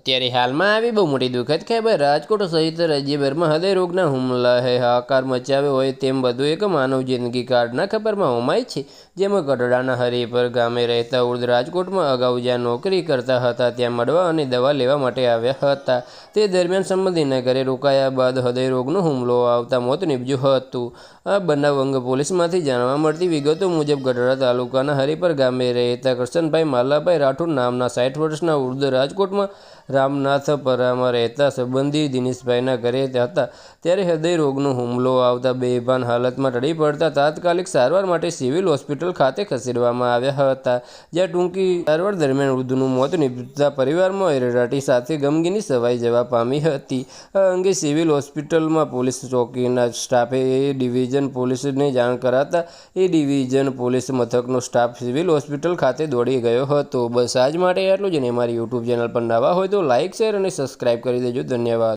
અત્યારે હાલમાં આવી બહુ મોટી દુઃખદ ખબર, રાજકોટ સહિત રાજ્યભરમાં હૃદય રોગના હુમલાએ હાહાકાર મચાવ્યો હોય તેમ બધું એક માનવ જિંદગી કાર્ડના ખબરમાં હોમાય છે। જેમાં ગઢડાના હરિપર ગામે રહેતા વૃદ્ધ રાજકોટમાં અગાઉ જ્યાં નોકરી કરતા હતા ત્યાં મળવા અને દવા લેવા માટે આવ્યા હતા। તે દરમિયાન સંબંધીના ઘરે રોકાયા બાદ હૃદય રોગનો હુમલો આવતા મોત નીપજ્યું હતું। આ બનાવ અંગે પોલીસમાંથી જાણવા મળતી વિગતો મુજબ ગઢડા તાલુકાના હરિપર ગામે રહેતા કરશનભાઈ માલાભાઈ રાઠોડ નામના 60 વર્ષના વૃદ્ધ રાજકોટમાં રામનાથપરામાં રહેતા સંબંધી દિનેશભાઈના ઘરે હતા ત્યારે હૃદય રોગનો હુમલો આવતા બેભાન હાલતમાં ઢળી પડતા તાત્કાલિક સારવાર માટે સિવિલ હોસ્પિટલ ખાતે ખસેડવામાં આવ્યા હતા, જ્યાં ટૂંકી સારવાર દરમિયાન વૃદ્ધનું મોત નીપજતા પરિવારમાં અરેરાટી સાથે ગમગીની છવાઈ જવા પામી હતી। આ અંગે સિવિલ હોસ્પિટલમાં પોલીસ ચોકીના સ્ટાફે એ ડિવિઝન પોલીસને જાણ કરાતા એ ડિવિઝન પોલીસ મથકનો સ્ટાફ સિવિલ હોસ્પિટલ ખાતે દોડી ગયો હતો। બસ આજ માટે આટલું જ, અને અમારી યુટ્યુબ ચેનલ પર નવા હોય તો લાઇક, શેર અને સબસ્ક્રાઇબ કરી દેજો। ધન્યવાદ।